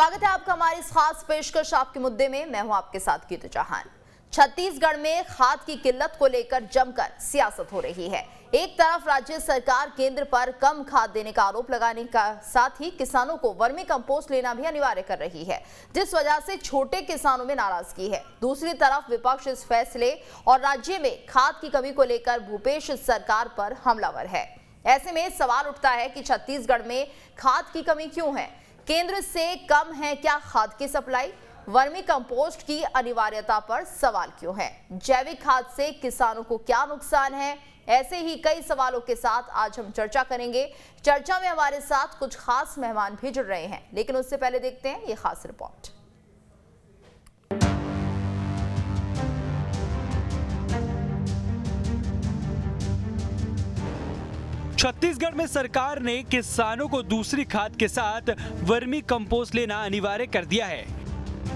स्वागत है आपका हमारी इस खास पेशकश आपके मुद्दे में। मैं हूं आपके साथ कीर्ति चौहान। छत्तीसगढ़ में खाद की किल्लत को लेकर जमकर सियासत हो रही है। एक तरफ राज्य सरकार केंद्र पर कम खाद देने का आरोप लगाने का साथ ही किसानों को वर्मी कंपोस्ट लेना भी अनिवार्य कर रही है, जिस वजह से छोटे किसानों में नाराजगी है। दूसरी तरफ विपक्ष इस फैसले और राज्य में खाद की कमी को लेकर भूपेश सरकार पर हमलावर है। ऐसे में सवाल उठता है कि छत्तीसगढ़ में खाद की कमी क्यों है? केंद्र से कम है क्या खाद की सप्लाई? वर्मी कंपोस्ट की अनिवार्यता पर सवाल क्यों है? जैविक खाद से किसानों को क्या नुकसान है? ऐसे ही कई सवालों के साथ आज हम चर्चा करेंगे। चर्चा में हमारे साथ कुछ खास मेहमान भी जुड़ रहे हैं, लेकिन उससे पहले देखते हैं ये खास रिपोर्ट। छत्तीसगढ़ में सरकार ने किसानों को दूसरी खाद के साथ वर्मी कंपोस्ट लेना अनिवार्य कर दिया है।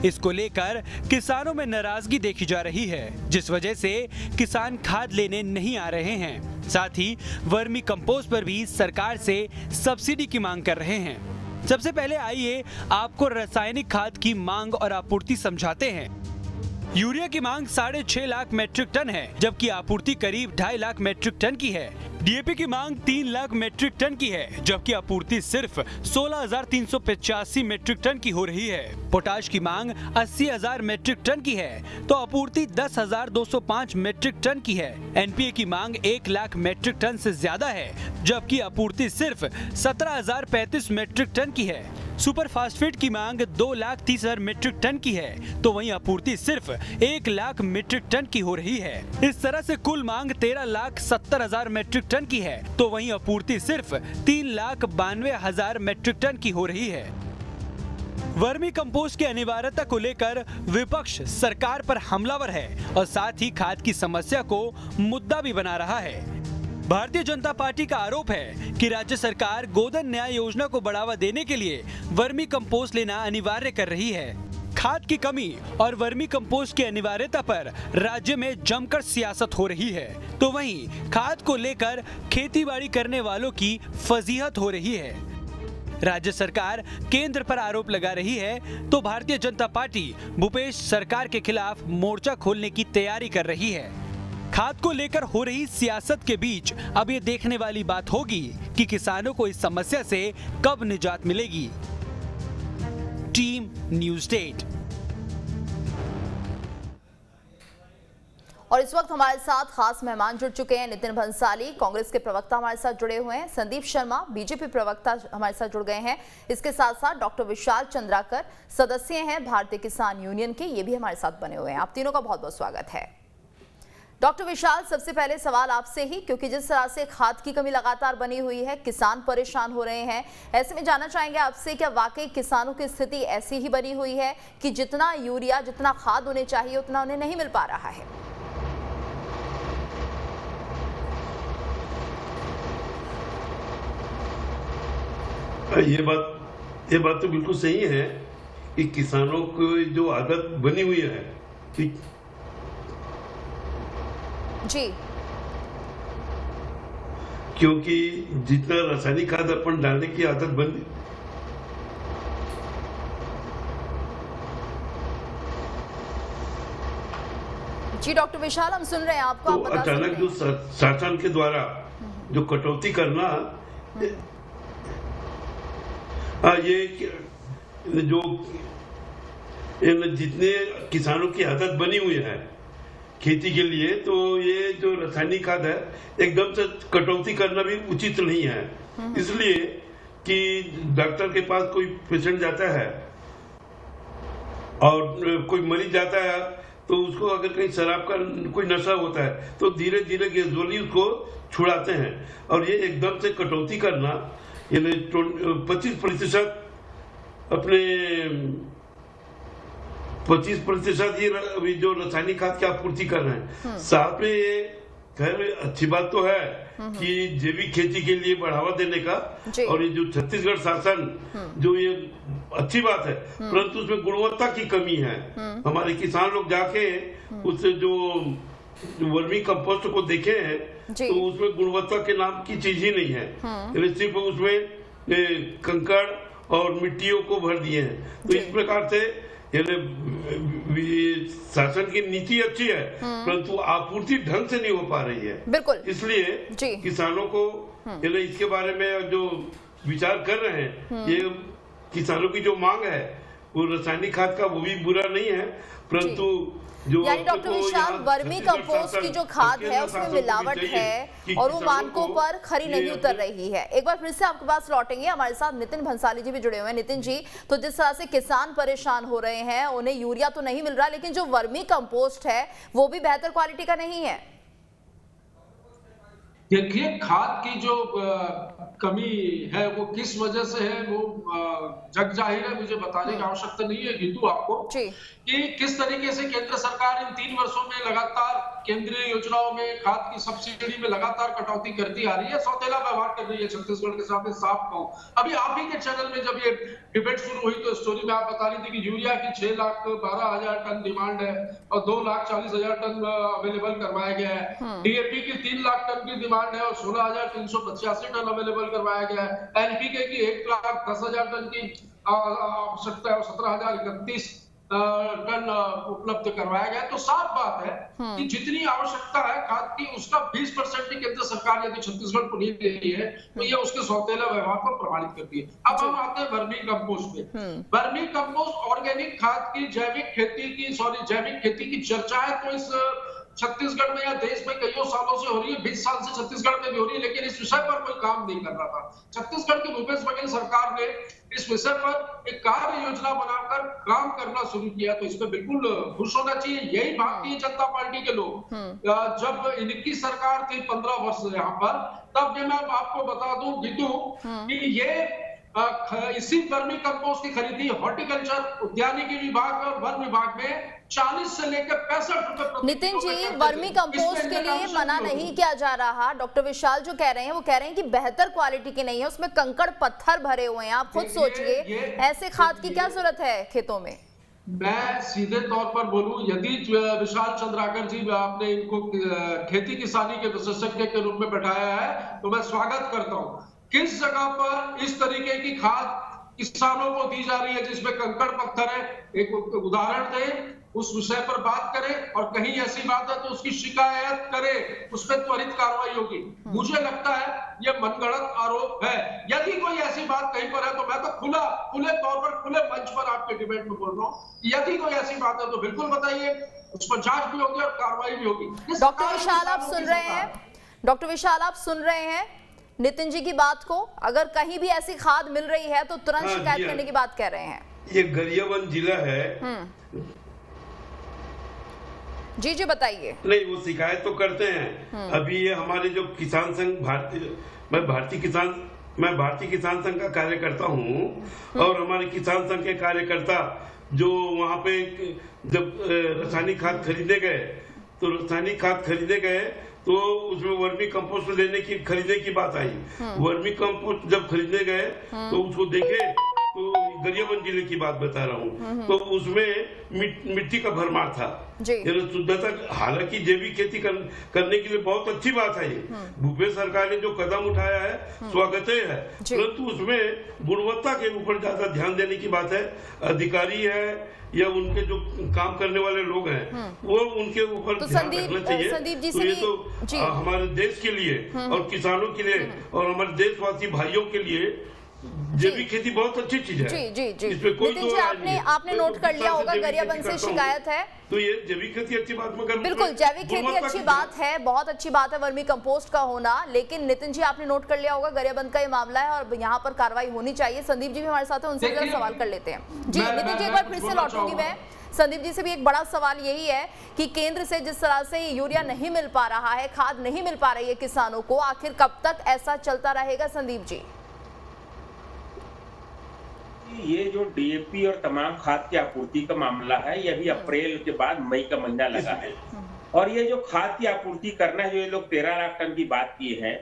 इसको लेकर किसानों में नाराजगी देखी जा रही है, जिस वजह से किसान खाद लेने नहीं आ रहे हैं। साथ ही वर्मी कंपोस्ट पर भी सरकार से सब्सिडी की मांग कर रहे हैं। सबसे पहले आइए आपको रासायनिक खाद की मांग और आपूर्ति समझाते हैं। यूरिया की मांग 6.5 लाख मेट्रिक टन है, जबकि आपूर्ति करीब 2.5 लाख मेट्रिक टन की है। डीएपी की मांग 3 लाख मेट्रिक टन की है, जबकि आपूर्ति सिर्फ 16,385 मेट्रिक टन की हो रही है। पोटाश की मांग 80,000 मेट्रिक टन की है, तो आपूर्ति 10,205 मेट्रिक टन की है। एनपीए की मांग 1 लाख मेट्रिक टन से ज्यादा है, जबकि आपूर्ति सिर्फ 17,035 मेट्रिक टन की है। सुपर फास्फेट की मांग 2,30,000 मेट्रिक टन की है, तो वहीं आपूर्ति सिर्फ 1 लाख मेट्रिक टन की हो रही है। इस तरह से कुल मांग 13,70,000 मेट्रिक टन की है, तो वहीं आपूर्ति सिर्फ 3,92,000 मेट्रिक टन की हो रही है। वर्मी कंपोस्ट की अनिवार्यता को लेकर विपक्ष सरकार पर हमलावर है और साथ ही खाद की समस्या को मुद्दा भी बना रहा है। भारतीय जनता पार्टी का आरोप है कि राज्य सरकार गोधन न्याय योजना को बढ़ावा देने के लिए वर्मी कंपोस्ट लेना अनिवार्य कर रही है। खाद की कमी और वर्मी कंपोस्ट की अनिवार्यता पर राज्य में जमकर सियासत हो रही है, तो वहीं खाद को लेकर खेतीबाड़ी करने वालों की फजीहत हो रही है। राज्य सरकार केंद्र पर आरोप लगा रही है, तो भारतीय जनता पार्टी भूपेश सरकार के खिलाफ मोर्चा खोलने की तैयारी कर रही है। खाद को लेकर हो रही सियासत के बीच अब ये देखने वाली बात होगी कि किसानों को इस समस्या से कब निजात मिलेगी। Team news 8। और इस वक्त हमारे साथ खास मेहमान जुड़ चुके हैं। नितिन भंसाली कांग्रेस के प्रवक्ता हमारे साथ जुड़े हुए हैं। संदीप शर्मा बीजेपी प्रवक्ता हमारे साथ जुड़ गए हैं। इसके साथ साथ डॉक्टर विशाल चंद्राकर सदस्य हैं भारतीय किसान यूनियन के, ये भी हमारे साथ बने हुए हैं। आप तीनों का बहुत बहुत स्वागत है। डॉक्टर विशाल, सबसे पहले सवाल आपसे ही, क्योंकि जिस तरह से खाद की कमी लगातार बनी हुई है, किसान परेशान हो रहे हैं, ऐसे में जानना चाहेंगे आपसे, क्या वाकई किसानों की स्थिति ऐसी ही बनी हुई है कि जितना यूरिया, जितना खाद उन्हें चाहिए उतना उन्हें नहीं मिल पा रहा है? ये बात तो बिल्कुल सही है कि किसानों की जो आदत बनी हुई है जी, क्योंकि जितना रासायनिक खाद अपन डालने की आदत बन जी डॉक्टर विशाल, हम सुन रहे हैं आपको। तो आप अचानक जो शासन के द्वारा जो कटौती करना, ये जो जितने किसानों की आदत बनी हुई है खेती के लिए, तो ये जो रासायनिक खाद है एकदम से कटौती करना भी उचित नहीं है। इसलिए कि डॉक्टर के पास कोई पेशेंट जाता है और कोई मरीज जाता है, तो उसको अगर कहीं शराब का कोई नशा होता है तो धीरे धीरे ग्रेजुअली उसको छुड़ाते हैं। और ये एकदम से कटौती करना, यानी 25% अपने 25% ये जो रासायनिक खाद की आपूर्ति कर रहे हैं। साथ में ये खैर अच्छी बात तो है कि जैविक खेती के लिए बढ़ावा देने का, और ये जो छत्तीसगढ़ शासन जो ये अच्छी बात है, परंतु उसमें गुणवत्ता की कमी है। हमारे किसान लोग जाके उस जो वर्मी कंपोस्ट को देखे हैं तो उसमें गुणवत्ता के नाम की चीज ही नहीं है। सिर्फ उसमें कंकड़ और मिट्टियों को भर दिए हैं। तो इस प्रकार से शासन की नीति अच्छी है, परंतु आपूर्ति ढंग से नहीं हो पा रही है। बिल्कुल, इसलिए किसानों को इसके बारे में जो विचार कर रहे हैं, ये किसानों की जो मांग है वो रासायनिक खाद का वो भी बुरा नहीं है, परंतु यानी डॉक्टर विशाल, वर्मी कंपोस्ट की जो खाद है उसमें मिलावट है और वो मानकों पर खरी नहीं उतर रही है। एक बार फिर से आपके पास लौटेंगे, हमारे साथ नितिन भंसाली जी भी जुड़े हुए हैं। नितिन जी, तो जिस तरह से किसान परेशान हो रहे हैं, उन्हें यूरिया तो नहीं मिल रहा, लेकिन जो वर्मी कंपोस्ट है वो भी बेहतर क्वालिटी का नहीं है। देखिए, खाद की जो कमी है वो किस वजह से है वो जग जाहिर है, मुझे बताने की आवश्यकता नहीं है हिंदू आपको कि किस तरीके से केंद्र सरकार इन 3 वर्षों में लगातार केंद्रीय योजनाओं में खाद की सब्सिडी में लगातार कटौती करती आ रही है, सौतेला व्यवहार कर रही है छत्तीसगढ़ के साथ। साफ कहूं, अभी आप ही के चैनल में जब ये डिबेट शुरू हुई तो स्टोरी में आप बता रही थी कि यूरिया की 6,12,000 टन डिमांड है और 2,40,000 टन अवेलेबल करवाया गया है। डीएपी की 3 लाख टन की डिमांड है और 16,385 टन अवेलेबल करवाया गया है। एनपीके की 1,10,000 टन की आवश्यकता है और 17,031 टन उपलब्ध करवाया गया। तो साफ बात है कि जितनी आवश्यकता है खाद की, उसका 20% भी केंद्र सरकार यदि छत्तीसगढ़ को नहीं दे रही है तो ये उसके सौतेला व्यवहार को प्रमाणित करती है। अब हम आते हैं वर्मी कंपोस्ट पे। वर्मी कंपोस्ट ऑर्गेनिक खाद की जैविक खेती की चर्चा है तो इस छत्तीसगढ़ में या देश में कईयों सालों से हो रही है, 20 साल से छत्तीसगढ़ में भी हो रही है, लेकिन इस विषय पर कोई काम नहीं कर रहा था। छत्तीसगढ़ की भूपेश बघेल सरकार ने इस विषय पर एक कार्य योजना बनाकर काम करना शुरू किया, तो इस पर बिल्कुल खुश होना चाहिए। यही भारतीय जनता पार्टी के लोग जब इनकी सरकार थी 15 वर्ष यहाँ पर, तब मैं आपको बता दूं गीतू कि ये इसी वर्मी कंपोस्ट की खरीदी हॉर्टिकल्चर, उद्यानिकी विभाग और वन विभाग में 40 से लेकर 65 रुपए। नितिन जी, वर्मी कंपोस्ट के लिए मना नहीं किया जा रहा। डॉक्टर विशाल जो कह रहे हैं वो कह रहे हैं कि बेहतर क्वालिटी की नहीं है, उसमें कंकड़ पत्थर भरे हुए हैं। आप खुद सोचिए, ऐसे खाद की क्या जरूरत है खेतों में। मैं सीधे तौर पर बोलूं, यदि विशाल चंद्राकर जी आपने इनको खेती किसानी के विशेषज्ञ के रूप में बैठाया है तो मैं स्वागत करता हूं। किस जगह पर इस तरीके की खाद किसानों को दी जा रही है जिसमें कंकड़ पत्थर है, एक उदाहरण दें, उस विषय पर बात करें और कहीं ऐसी बात है तो उसकी शिकायत करें, उस पर त्वरित कार्रवाई होगी। मुझे लगता है ये मनगढ़ंत आरोप है। यदि कोई ऐसी बात कहीं पर है तो मैं तो खुले तौर पर खुले मंच पर आपके डिबेट में बोल रहा हूँ, यदि कोई ऐसी बात है तो बिल्कुल बताइए, उस पर जांच भी होगी और कार्रवाई भी होगी। डॉक्टर विशाल, आप सुन रहे हैं? डॉक्टर विशाल, आप सुन रहे हैं नितिन जी की बात को? अगर कहीं भी ऐसी खाद मिल रही है तो तुरंत शिकायत करने की बात कह रहे हैं। ये गरियाबंद जिला है। जी बताइए। नहीं, वो शिकायत तो करते हैं। अभी ये हमारे जो किसान संघ मैं भारतीय किसान संघ का कार्यकर्ता हूँ और हमारे किसान संघ के कार्यकर्ता जो वहाँ पे जब रासायनिक खाद खरीदने गए तो उसमें वर्मी कंपोस्ट खरीदने की बात आई। वर्मी कंपोस्ट जब खरीदने गए तो उसको देखे तो गरियाबंद जिले की बात बता रहा हूँ, तो उसमें मिट्टी का भरमार था, शुद्धता। हालांकि जैविक खेती करने के लिए बहुत अच्छी बात है, ये भूपेश सरकार ने जो कदम उठाया है स्वागत है, परंतु उसमें गुणवत्ता के ऊपर ज्यादा ध्यान देने की बात है। अधिकारी है या उनके जो काम करने वाले लोग हैं वो उनके ऊपर ध्यान रखना चाहिए। तो ये तो हमारे देश के लिए और किसानों के लिए और हमारे देशवासी भाइयों के लिए जैविक खेती बहुत अच्छी चीज है। जी। नितिन जी, आपने नोट कर लिया होगा गरियाबंद से शिकायत है, तो ये जैविक खेती अच्छी बात में बिल्कुल जैविक खेती अच्छी बात है, बहुत अच्छी बात है वर्मी कंपोस्ट का होना। लेकिन नितिन जी, आपने नोट कर लिया होगा गरियाबंद का ये मामला है और यहाँ पर कार्रवाई होनी चाहिए। संदीप जी भी हमारे साथ है, उनसे जरा सवाल कर लेते हैं। जी नितिन जी, एक बार फिर से लौटूंगी मैं। संदीप जी से भी एक बड़ा सवाल यही है कि केंद्र से जिस तरह से यूरिया नहीं मिल पा रहा है, खाद नहीं मिल पा रही है किसानों को, आखिर कब तक ऐसा चलता रहेगा संदीप जी? ये जो डीएपी और तमाम खाद की आपूर्ति का मामला है, ये अभी अप्रैल के बाद मई का महीना लगा है और ये जो खाद की आपूर्ति करना है, जो ये लोग 13 लाख टन की बात की है,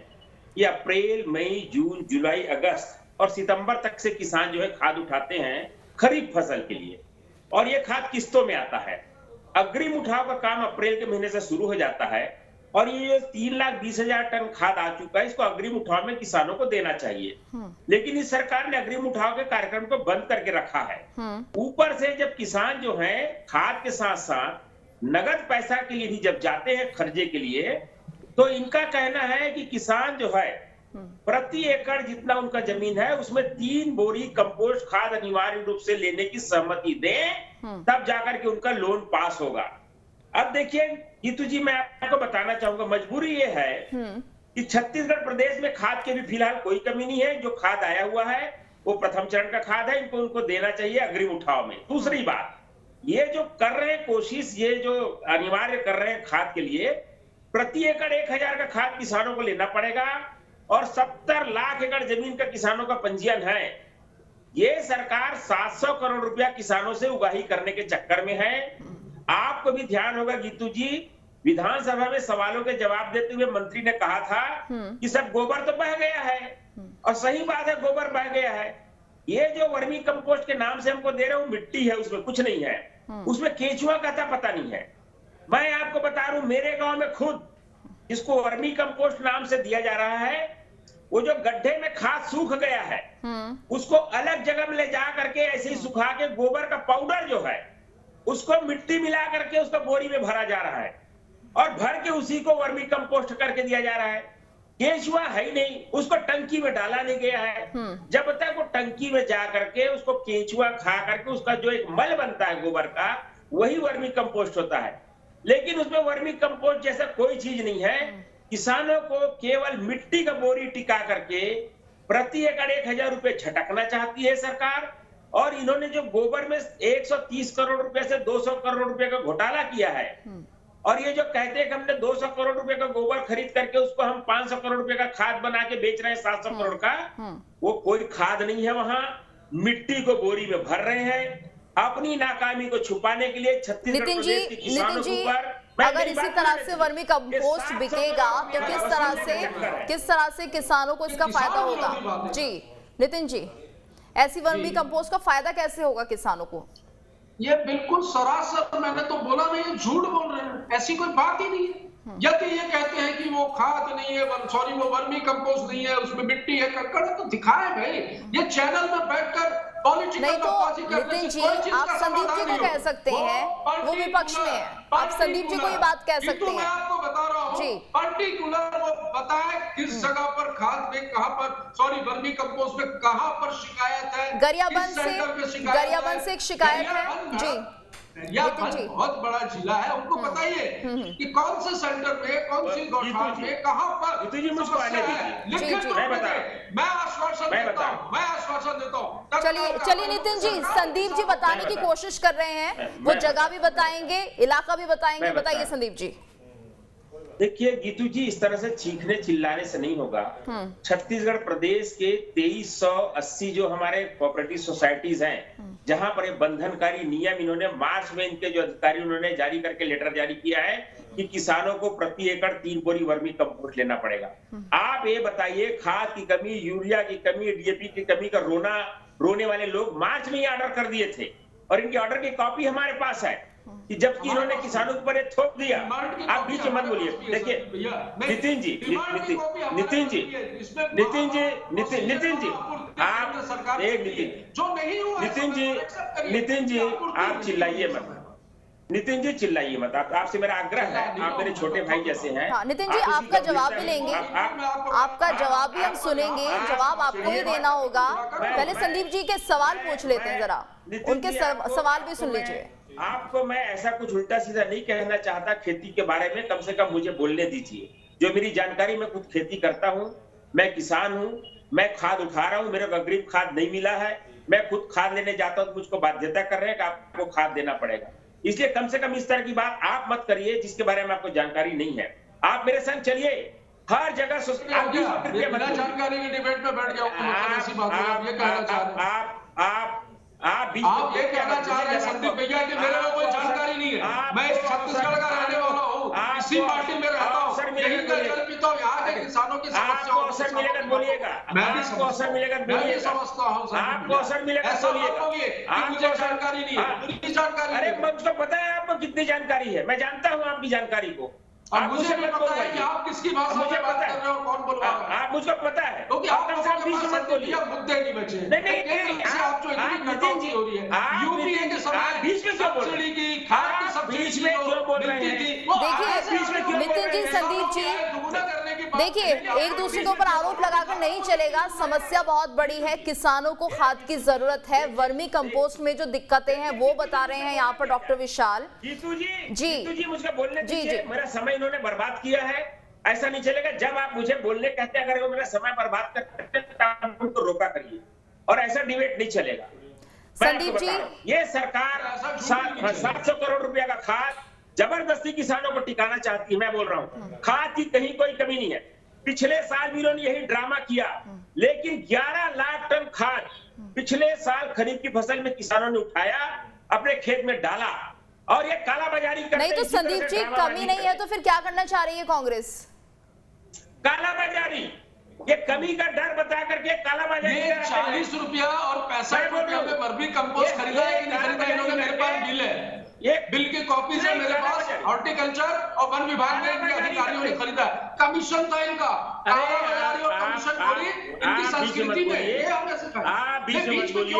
ये अप्रैल, मई, जून, जुलाई, अगस्त और सितंबर तक से किसान जो है खाद उठाते हैं खरीफ फसल के लिए और ये खाद किस्तों में आता है। अग्रिम उठाव का काम अप्रैल के महीने से शुरू हो जाता है और ये 3,20,000 टन खाद आ चुका है, इसको अग्रिम उठाव में किसानों को देना चाहिए। लेकिन इस सरकार ने अग्रिम उठाव के कार्यक्रम को बंद करके रखा है। ऊपर से जब किसान जो है खाद के साथ साथ नगद पैसा के लिए भी जब जाते हैं खर्चे के लिए, तो इनका कहना है कि किसान जो है प्रति एकड़ जितना उनका जमीन है उसमें 3 बोरी कंपोस्ट खाद अनिवार्य रूप से लेने की सहमति दें, तब जाकर के उनका लोन पास होगा। अब देखिए गीतू जी, मैं आपको बताना चाहूंगा, मजबूरी ये है कि छत्तीसगढ़ प्रदेश में खाद के भी फिलहाल कोई कमी नहीं है। जो खाद आया हुआ है वो प्रथम चरण का खाद है, उनको देना चाहिए अग्रिम उठाव में। दूसरी बात, ये जो कर रहे हैं कोशिश, ये जो अनिवार्य कर रहे हैं खाद के लिए, प्रति एकड़ 1,000 का खाद किसानों को लेना पड़ेगा और 70 लाख एकड़ जमीन का किसानों का पंजीयन है। ये सरकार 700 करोड़ रुपया किसानों से उगाही करने के चक्कर में है। आपको भी ध्यान होगा गीतू जी, विधानसभा में सवालों के जवाब देते हुए मंत्री ने कहा था कि सब गोबर तो बह गया है, और सही बात है, गोबर बह गया है। ये जो वर्मी कंपोस्ट के नाम से हमको दे रहे हो, मिट्टी है, उसमें कुछ नहीं है, उसमें केंचुआ का था पता नहीं है। मैं आपको बता रहा हूं, मेरे गांव में खुद इसको वर्मी कंपोस्ट नाम से दिया जा रहा है। वो जो गड्ढे में खाद सूख गया है उसको अलग जगह में ले जा करके ऐसे ही सुखा के गोबर का पाउडर जो है उसको मिट्टी मिला करके उसको बोरी में भरा जा रहा है और भर के उसी को वर्मी कंपोस्ट करके दिया जा रहा है। केंचुआ है ही नहीं, उसको टंकी में डाला नहीं गया है। जब तक वो टंकी में जा करके उसको केंचुआ खा करके उसका जो एक मल बनता है गोबर का, वही वर्मी कंपोस्ट होता है। लेकिन उसमें वर्मी कंपोस्ट जैसा कोई चीज नहीं है। किसानों को केवल मिट्टी का बोरी टिका करके प्रति एकड़ 1,000 रुपए झटकना चाहती है सरकार। और इन्होंने जो गोबर में 130 करोड़ रुपए से 200 करोड़ रुपए का घोटाला किया है, और ये जो कहते हैं कि हमने 200 करोड़ रुपए का गोबर खरीद करके उसको हम 500 करोड़ रुपए का खाद बना के बेच रहे हैं 700 करोड़ का, वो कोई खाद नहीं है। वहां मिट्टी को बोरी में भर रहे हैं अपनी नाकामी को छुपाने के लिए। छत्तीसगढ़ प्रदेश के किसानों के ऊपर अगर इसी तरह से वर्मी कंपोस्ट बिकेगा तो किस तरह से किसानों को इसका फायदा होगा? जी नितिन जी, ऐसी वर्मी कंपोस्ट का फायदा कैसे होगा किसानों को? ये बिल्कुल सरासर, मैंने तो बोला नहीं, झूठ बोल रहे हैं, ऐसी कोई बात ही नहीं है। यदि ये कहते हैं कि वो खाद नहीं है, सॉरी वो वर्मी कंपोस्ट नहीं है, उसमें मिट्टी है, कंकड़ है, तो दिखाए भाई। ये चैनल में बैठकर नहीं तो नितिन जी, आप संदीप जी को कह सकते हैं, वो विपक्ष में है, आप संदीप जी को ये बात कह सकते हैं। मैं आपको बता रहा हूँ जी, पर्टिकुलर वो बताए किस जगह पर खाद में, कहां पर, सॉरी वर्मी कंपोस्ट में कहां पर शिकायत है। गरियाबंद से एक शिकायत है जी। बहुत बड़ा जिला है, उनको बताइए कि कौन से सेंटर में, कौन सी गौशाला में, कहां पर समस्या है। लिखित रूप में मैं आश्वासन देता हूं। चलिए नितिन जी, संदीप जी बताने की कोशिश कर रहे हैं, वो जगह भी बताएंगे, इलाका भी बताएंगे। बताइए संदीप जी। देखिए गीतू जी, इस तरह से चीखने चिल्लाने से नहीं होगा। छत्तीसगढ़ प्रदेश के 2380 जो हमारे कोऑपरेटिव सोसाइटीज हैं, जहां पर ये बंधनकारी नियम इन्होंने मार्च में, इनके जो अधिकारी उन्होंने जारी करके लेटर जारी किया है कि किसानों को प्रति एकड़ 3 बोरी वर्मी कंपोस्ट लेना पड़ेगा। आप ये बताइए, खाद की कमी, यूरिया की कमी, डीएपी की कमी का रोने वाले लोग मार्च में ही ऑर्डर कर दिए थे, और इनके ऑर्डर की कॉपी हमारे पास है कि जबकि इन्होंने किसानों के ऊपर थोप दिया। आप बीच में मत बोलिए। देखिए नितिन जी, आप एक नितिन जी आप चिल्लाइए मत। नितिन जी चिल्लाइए मत। आपसे मेरा आग्रह है, आप मेरे छोटे भाई जैसे हैं। हाँ, नितिन जी आपका जवाब भी लेंगे, आपका जवाब भी हम सुनेंगे, जवाब आपको ही देना होगा। पहले संदीप जी के सवाल पूछ लेते हैं, जरा उनके सवाल भी सुन लीजिए। आपको मैं ऐसा कुछ उल्टा सीधा नहीं कहना चाहता खेती के बारे में, कम से कम मुझे बोलने दीजिए। जो मेरी जानकारी, मैं खुद खेती करता हूँ, मैं किसान हूँ, मैं खाद उठा रहा हूँ, मेरे को अग्रिम खाद नहीं मिला है, मैं खुद खाद लेने जाता हूँ तो मुझको बाध्यता कर रहे हैं कि आपको खाद देना पड़ेगा। इसलिए कम से कम इस तरह की बात आप मत करिए जिसके बारे में आपको जानकारी नहीं है। आप मेरे संग चलिए, हर जगह जानकारी की डिबेट में बैठ आप ये कहना चाह रहे हैं संदीप भैया कि मेरे को कोई जानकारी नहीं है। मैं छत्तीसगढ़ का रहने वाला हूँ, इसी पार्टी में रहता हूँ, यही का जल पीता हूँ, यहाँ के किसानों की समस्या। अवसर मिलेगा बोलिएगा, मैं भी अवसर मिलेगा, मैं भी समझता हूँ। आपको अवसर मिलेगा, ऐसा मत बोलिए मुझे जानकारी नहीं है, पूरी जानकारी। अरे मुझको पता है आपको कितनी जानकारी है, मैं जानता हूँ आपकी जानकारी को। अब मुझे भी पता है कि आप किसकी भाषा में बात कर रहे हो, कौन बोल रहा है। आप मुझको पता है, क्योंकि आप बीच में मत बोलिए, मुद्दे नहीं बचे। नहीं, आप जो इतनी कटौती हो रही है यूपीए के समय बीच में क्यों बोल रहे हैं? की खाद की सब्सिडी बीच में क्यों बोल रहे हैं? देखिए नितिन जी, संदीप जी, देखिए एक दूसरे के ऊपर आरोप लगाकर नहीं चलेगा। समस्या बहुत बड़ी है, किसानों को खाद की जरूरत है। वर्मी कंपोस्ट में जो दिक्कतें हैं वो बता रहे हैं यहाँ पर डॉक्टर विशाल। जीतू जी जी मुझे बोलने दीजिए, मेरा समय इन्होंने बर्बाद किया है, ऐसा नहीं चलेगा। जब आप मुझे बोलने कहते हैं, अगर वो मेरा समय बर्बाद करते हैं तो उनको रोका करिए, और ऐसा डिबेट नहीं चलेगा। संदीप जी, ये सरकार 700 करोड़ रुपया का खाद जबरदस्ती किसानों को टिकाना चाहती है। मैं बोल रहा हूँ खाद की कहीं कोई कमी नहीं है। पिछले साल भी इन्होंने यही ड्रामा किया, लेकिन 11 लाख टन खाद पिछले साल खरीफ की फसल में किसानों ने उठाया, अपने खेत में डाला, और ये कालाबाजारी करते नहीं तो संदीप जी, कमी नहीं है तो फिर क्या करना चाह रही है कांग्रेस? कालाबाजारी, ये कमी का डर बता करके कालाबाजारी। 40 रुपया और 65 रुपया में वर्मी कंपोस्ट खरीदा है कि नहीं खरीदा? इन्होंने, मेरे पास बिल है, ये बिल की कॉपी है मेरे पास। हॉर्टिकल्चर और वन विभाग ने इनके अधिकारियों ने खरीदा, कमीशन था इनका। कालाबाजारी और कमीशन खोरी इनकी संस्कृति में, ये हमने सिखाया। आप बीच में मत बोलिए,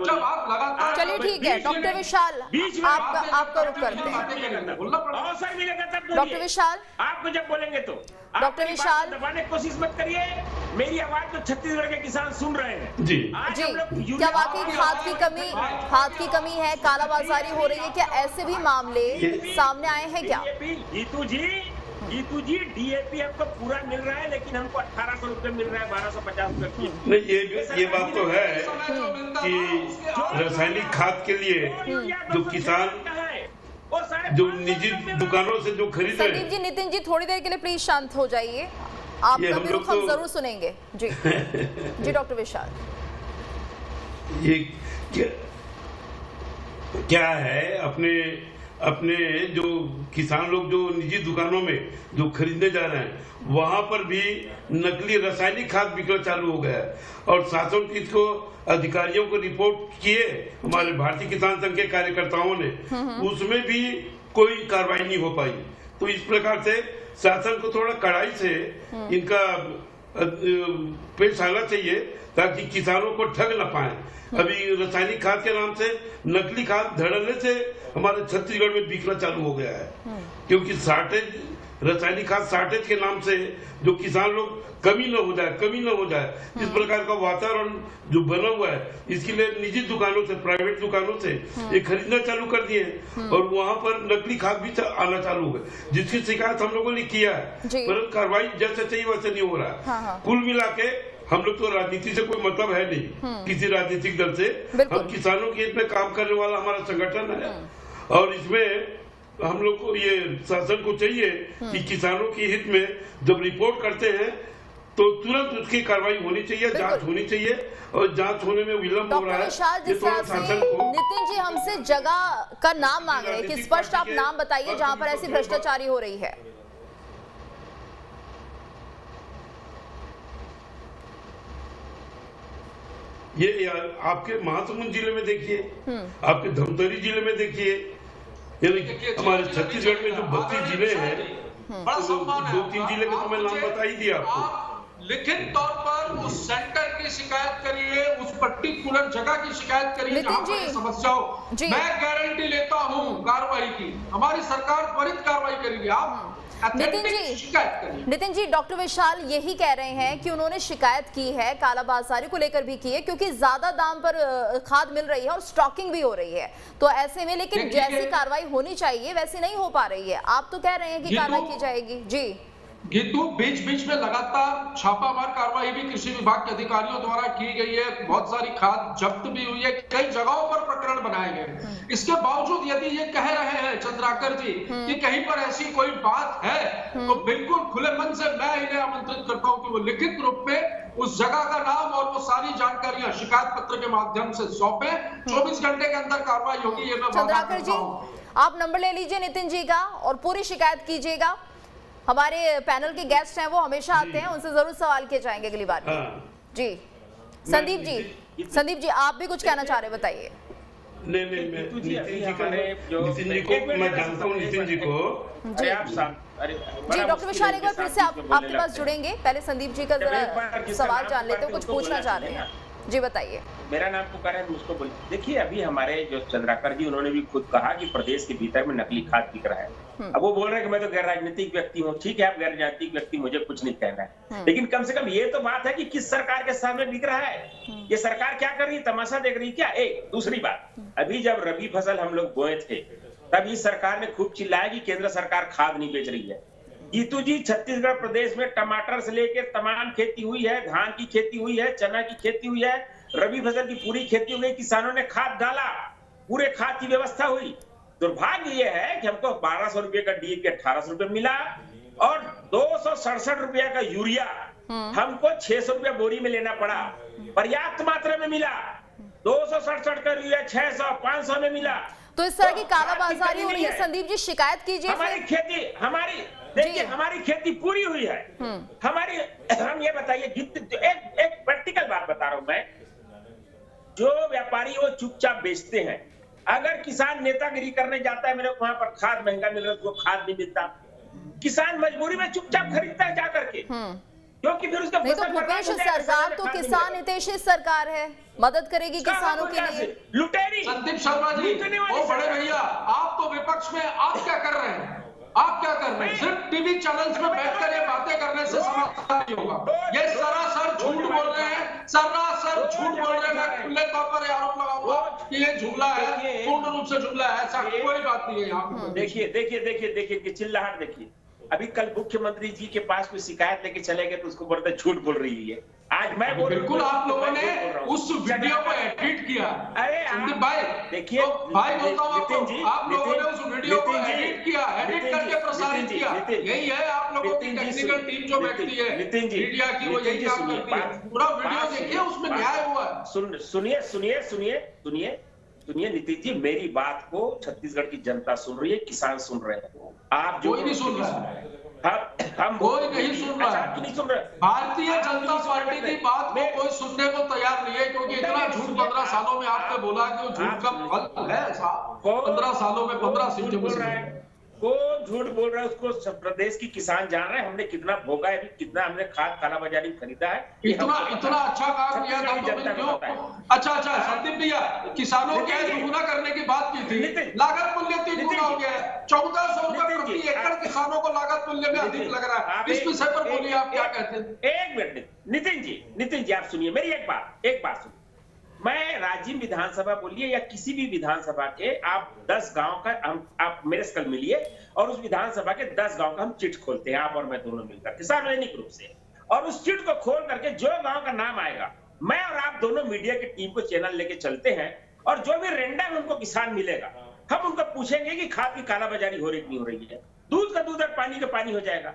जब आप लगातार। चलिए ठीक है डॉक्टर विशाल, आपका रुख करते हैं। अवसर मिलेगा तब डॉक्टर विशाल, आपको जब बोलेंगे तो डॉक्टर विशाल दबाने की कोशिश मत करिए। मेरी आवाज तो छत्तीसगढ़ के किसान सुन रहे हैं जी। क्या वाकई खाद की कमी है, कालाबाजारी हो रही है? क्या ऐसे भी मामले सामने आए हैं क्या? जीतू जी डीएपी हमको पूरा मिल रहा है, लेकिन हमको 1800 रुपए मिल रहा है, 1250 रुपए। नहीं, ये बात तो है कि रासायनिक खाद के लिए जो किसान जो निजी दुकानों से जो खरीद रहे हैं। संदीप जी, नितिन जी थोड़ी देर के लिए प्लीज शांत हो जाइए, आपका भी रुख हम जरूर सुनेंगे। जी जी डॉक्टर विशाल, ये क्या है, अपने जो किसान लोग जो निजी दुकानों में जो खरीदने जा रहे हैं, वहां पर भी नकली रासायनिक खाद बिकना चालू हो गया है, और शासन की इसको अधिकारियों को रिपोर्ट किए हमारे भारतीय किसान संघ के कार्यकर्ताओं ने, उसमें भी कोई कार्रवाई नहीं हो पाई। तो इस प्रकार से शासन को थोड़ा कड़ाई से इनका पेश आना चाहिए, ताकि किसानों को ठग न पाए। अभी रासायनिक खाद के नाम से नकली खाद धड़ल्ले से हमारे छत्तीसगढ़ में बिकना चालू हो गया है, क्योंकि रासायनिक खाद शार्टेज के नाम से जो किसान लोग कमी न हो जाए इस प्रकार का वातावरण जो बना हुआ है, इसके लिए निजी दुकानों से, प्राइवेट दुकानों से ये खरीदना चालू कर दिए, और वहां पर नकली खाद भी आना चालू हो गए, जिसकी शिकायत हम लोगों ने किया है, परंतु कार्रवाई जैसे चाहिए वैसे नहीं हो रहा है। कुल मिला के हम लोग तो राजनीति से कोई मतलब है नहीं, किसी राजनीतिक दल से। हम किसानों के हित में काम करने वाला हमारा संगठन है, और इसमें हम लोग को ये शासन को चाहिए कि किसानों के हित में जब रिपोर्ट करते हैं तो तुरंत उसकी कार्रवाई होनी चाहिए, जांच होनी चाहिए, और जांच होने में विलंब हो रहा है। जिस तरह से नितिन जी हमसे जगह का नाम मांग रहे हैं कि स्पष्ट आप नाम बताइए जहां पर ऐसी भ्रष्टाचारी हो रही है। ये आपके महासमुंद जिले में देखिए, आपके धमतरी जिले में देखिए, यानी हमारे छत्तीसगढ़ में जो 32 जिले हैं, 2-3 जिले के तो मैं नाम बता ही दिया आपको। लिखित तौर पर उस सेंटर की शिकायत करिए, उस पर्टिकुलर जगह की शिकायत करिए जहां पर समस्या हो। मैं गारंटी लेता हूं कार्रवाई की, हमारी सरकार त्वरित कार्रवाई करेगी। आप नितिन जी डॉक्टर विशाल यही कह रहे हैं कि उन्होंने शिकायत की है, कालाबाजारी को लेकर भी की है, क्योंकि ज्यादा दाम पर खाद मिल रही है और स्टॉकिंग भी हो रही है। तो ऐसे में लेकिन जैसी कार्रवाई होनी चाहिए वैसी नहीं हो पा रही है। आप तो कह रहे हैं कि कार्रवाई की जाएगी। जी गीतू, बीच बीच में लगातार छापामार कार्रवाई भी कृषि विभाग के अधिकारियों द्वारा की गई है, बहुत सारी खाद जब्त भी हुई है, कई जगहों पर प्रकरण बनाए गए। इसके बावजूद यदि ये कह रहे हैं चंद्राकर जी कि कहीं पर ऐसी कोई बात है, तो बिल्कुल खुले मन से मैं इन्हें आमंत्रित करता हूं कि वो लिखित रूप में उस जगह का नाम और वो सारी जानकारियां शिकायत पत्र के माध्यम से सौंपे। 24 घंटे के अंदर कार्रवाई होगी, ये मैं चंद्राकर जी आप नंबर ले लीजिए नितिन जी का और पूरी शिकायत कीजिएगा। हमारे पैनल के गेस्ट हैं, वो हमेशा आते हैं, उनसे जरूर सवाल किए जाएंगे अगली बार। जी संदीप जी आप भी कुछ कहना चाह रहे, बताइए। नहीं मैं नितिन जी को मैं जानता हूँ, नितिन जी को। अरे आप जी डॉक्टर विशाल, एक बार फिर से आपके पास जुड़ेंगे, पहले संदीप जी का जरा सवाल जान लेते हैं, कुछ पूछना चाह रहे हैं जी, बताइए। मेरा नाम पुकारा है, मुझको बोलिए। देखिए अभी हमारे जो चंद्राकर जी, उन्होंने भी खुद कहा कि प्रदेश के भीतर में नकली खाद बिक रहा है। अब वो बोल रहे हैं कि मैं तो गैर राजनीतिक व्यक्ति हूँ। ठीक है, आप गैर राजनीतिक व्यक्ति, मुझे कुछ नहीं कहना है, लेकिन कम से कम ये तो बात है कि किस सरकार के सामने बिक रहा है, ये सरकार क्या कर रही है, तमाशा देख रही है क्या? एक दूसरी बात, अभी जब रबी फसल हम लोग बोए थे तब इस सरकार ने खूब चिल्लाया कि केंद्र सरकार खाद नहीं बेच रही है। जीतू जी, छत्तीसगढ़ प्रदेश में टमाटर से लेकर तमाम खेती हुई है, धान की खेती हुई है, चना की खेती हुई है, रबी फसल की पूरी खेती हो गई, किसानों ने खाद डाला, पूरे खाद की व्यवस्था हुई। दुर्भाग्य यह है कि हमको 1200 रुपए का डीएपी 1800 रुपए मिला और 267 रुपया का यूरिया हमको 600 रुपया बोरी में लेना पड़ा। पर्याप्त मात्रा में मिला, 267 का यूरिया 600 500 में मिला। तो इस तरह की कालाबाजारी हो रही है संदीप जी, शिकायत कीजिए। हमारी खेती, देखिए हमारी खेती पूरी हुई है हमारी। हम ये बताइए, एक प्रैक्टिकल बात बता रहा हूं मैं, जो व्यापारी वो चुपचाप बेचते हैं, अगर किसान नेतागिरी करने जाता है, मेरे को वहां पर खाद महंगा मिल रहा है, उसको खाद नहीं मिलता, किसान मजबूरी में चुपचाप खरीदता है जा करके, क्योंकि फिर उसका नहीं तो भूपेश सरकार तो किसान हितैषी सरकार है, मदद करेगी किसानों के लिए। लुटेरी संदीप शर्मा जी, वो बड़े भैया, आप तो विपक्ष में, आप क्या कर रहे हैं? आप क्या कर रहे हैं? सिर्फ टीवी चैनल्स में बैठकर ये बातें करने से समाधान नहीं होगा। ये सरासर झूठ बोल रहे हैं, सरासर झूठ बोल रहे हैं। मैं खुले तौर पर आरोप लगाऊंगा कि ये जुमला है, पूर्ण रूप से जुमला है, ऐसा कोई बात नहीं है यहाँ पे। देखिए चिल्लाहट देखिए। अभी कल मुख्यमंत्री जी के पास कोई शिकायत लेके चले गए तो उसको बोलते झूठ बोल रही है। आज मैं बिल्कुल, आप लोगों ने उस वीडियो को एडिट किया। अरे संदीप भाई, देखिए, तो भाई बोलता हूँ आपको, आप लोगों ने उस वीडियो को एडिट किया, एडिट करके प्रसारित किया। यही है आप लोगों की टेक्निकल टीम जो बैठती है मीडिया की, वो यही काम करती है। पूरा वीडियो देखिए, उसमें न्याय हुआ। सुनिए नितिन जी, मेरी बात को छत्तीसगढ़ की जनता सुन रही है, किसान सुन रहे हैं, आप जो कोई नहीं सुन रहा है, हम कोई नहीं सुन रहा है। नहीं सुन रहे। भारतीय जनता पार्टी की बात को कोई सुनने को तैयार नहीं है, क्योंकि इतना झूठ 15 सालों में आपने बोला कि वो झूठ का फल है। 15 सालों में 15 सीटें बोल रहा है, कौन झूठ बोल रहा है, उसको प्रदेश की किसान जान रहे हैं। हमने कितना भोगा है, कितना हमने खाद कालाबाजारी खरीदा है। इतना अच्छा काम किया था तो क्यों? अच्छा संदीप भैया, किसानों के दुगुना करने की बात की थी, लागत मूल्य 3 गुना हो गया है। 1400 रुपए प्रति एकड़ किसानों को लागत मूल्य में अधिक लग रहा है। इस विषय पर बोलिए, आप क्या कहते हैं? एक मिनट नितिन जी आप सुनिए मेरी एक बात सुनिए। मैं राजीव विधानसभा बोलिए या किसी भी विधानसभा के आप 10 गांव का आप मेरे से कल मिलिए और उस विधानसभा के 10 गांव का हम चिट खोलते हैं, आप और मैं दोनों मिलकर सार्वजनिक रूप से, और उस चिट को खोल करके जो गांव का नाम आएगा, मैं और आप दोनों मीडिया की टीम को चैनल लेके चलते हैं, और जो भी रेंडम उनको किसान मिलेगा, हम उनको पूछेंगे कि खाद की कालाबाजारी हो रही नहीं हो रही है। दूध का दूध और पानी का पानी हो जाएगा।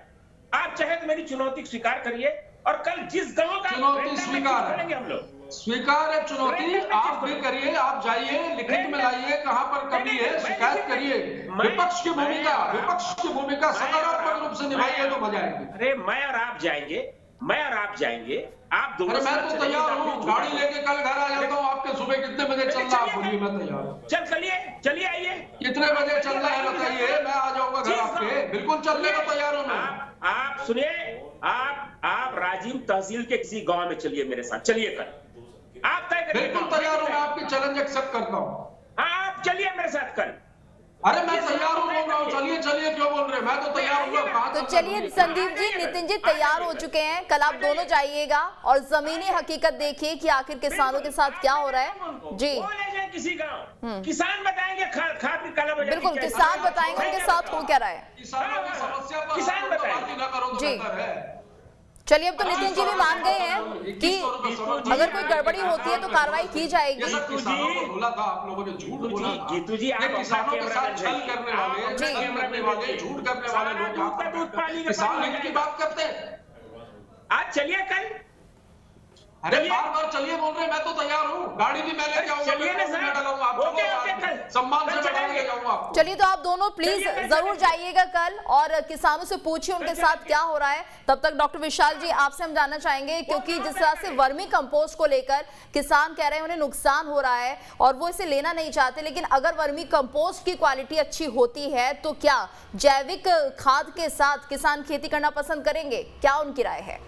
आप चाहे तो मेरी चुनौती स्वीकार करिए, और कल जिस गांव का चुनौती स्वीकार करेंगे हम लोग, स्वीकार है चुनौती, आप भी करिए, आप जाइए, लिखित में लाइए कहां पर कमी है, शिकायत करिए। विपक्ष की भूमिका सकारात्मक रूप से निभाइए तो मजा आएगी। अरे मैं और आप जाएंगे, आप दोनों। मैं तो तैयार हूँ, गाड़ी लेके कल घर आ जाता हूँ आपके। सुबह कितने बजे चल रहा है बोलिए, मैं तैयार हूँ। चलिए आइए। कितने बजे चल रहा है बताइए, मैं आ जाऊंगा घर आपके। बिल्कुल चलने को तैयार हूँ मैं। आप सुनिए, आप राजीव तहसील के किसी गांव में चलिए मेरे साथ, चलिए कल आप तय करिए। बिल्कुल तैयार हूँ, मैं आपकी चैलेंज एक्सेप्ट करता हूँ। आप चलिए मेरे साथ कल। अरे मैं तैयार हूँ, बोल रहा हूँ, चलिए क्यों बोल रहे हैं? मैं तो तैयार हूँ। तो चलिए संदीप जी, नितिन जी तैयार हो चुके हैं, कल आप दोनों जाइएगा और जमीनी हकीकत देखिए कि आखिर किसानों के साथ क्या हो रहा है। जी किसी गाँव किसान बताएंगे खाद की कालाबाजारी। बिल्कुल, किसान बताएंगे उनके साथ हो क्या रहा है, किसान बताएंगे जी। चलिए, अब तो नितिन जी भी मान गए हैं कि अगर कोई गड़बड़ी होती है तो कार्रवाई की जाएगी। बोला था आप लोगों ने, झूठ बोला था। जीतू जी, आप किसानों के साथ छल करने वाले, झूठ करने वाले लोग किसान हित की बात करते हैं। आज चलिए कल, अरे बार चलिए बोल रहे, मैं तो तैयार हूँ, गाड़ी भी मैं लेके आऊंगा, सम्मान से बैठा के जाऊंगा आपको। चलिए, तो आप दोनों प्लीज जरूर जाइएगा कल और किसानों से पूछिए उनके साथ क्या हो रहा है। तब तक डॉक्टर विशाल जी, आपसे हम जानना चाहेंगे, क्योंकि जिस तरह से वर्मी कंपोस्ट को लेकर किसान कह रहे हैं उन्हें नुकसान हो रहा है और वो इसे लेना नहीं चाहते, लेकिन अगर वर्मी कंपोस्ट की क्वालिटी अच्छी होती है तो क्या जैविक खाद के साथ किसान खेती करना पसंद करेंगे? क्या उनकी राय है?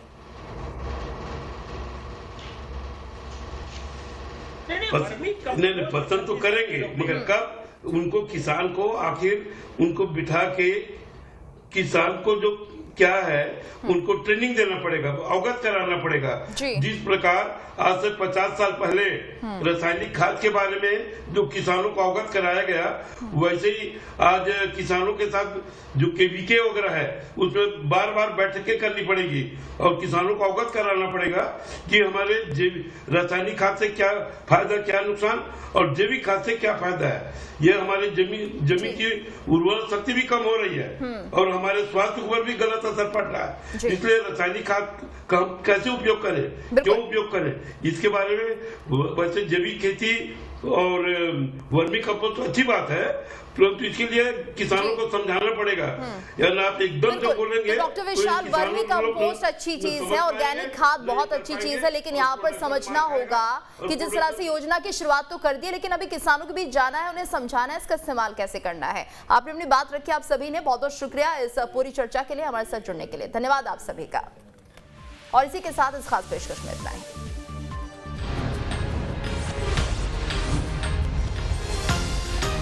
नहीं, पसंद तो करेंगे, मगर कब? उनको किसान को आखिर उनको बिठा के किसान को जो क्या है उनको ट्रेनिंग देना पड़ेगा, अवगत कराना पड़ेगा। जिस प्रकार आज से 50 साल पहले रासायनिक खाद के बारे में जो किसानों को अवगत कराया गया, वैसे ही आज किसानों के साथ जो केवीके वगैरह है उसमें बार बार बैठकें करनी पड़ेगी और किसानों को अवगत कराना पड़ेगा कि हमारे रासायनिक खाद से क्या फायदा, क्या नुकसान और जैविक खाद से क्या फायदा है। ये हमारे जमीन की उर्वरक शक्ति भी कम हो रही है और हमारे स्वास्थ्य पर भी गलत असर पड़ रहा है। इसलिए रासायनिक खाद का हम कैसे उपयोग करें, क्यों उपयोग करें, इसके बारे में वैसे जैविक खेती और वर्मी कंपोस्ट तो अच्छी बात है, परंतु इसके लिए किसानों को समझाना पड़ेगा। यानी आप एकदम जो बोलेंगे तो डॉक्टर विशाल, वर्मी कंपोस्ट अच्छी चीज है, ऑर्गेनिक खाद बहुत अच्छी चीज है, लेकिन यहाँ पर समझना होगा कि जिस तरह से योजना की शुरुआत तो कर दी है, लेकिन अभी किसानों के बीच जाना है, उन्हें समझाना है इसका इस्तेमाल कैसे करना है। आपने अपनी बात रखी, आप सभी ने बहुत बहुत शुक्रिया इस पूरी चर्चा के लिए, हमारे साथ जुड़ने के लिए धन्यवाद आप सभी का। और इसी के साथ इस खास पेशकश में इतना ही।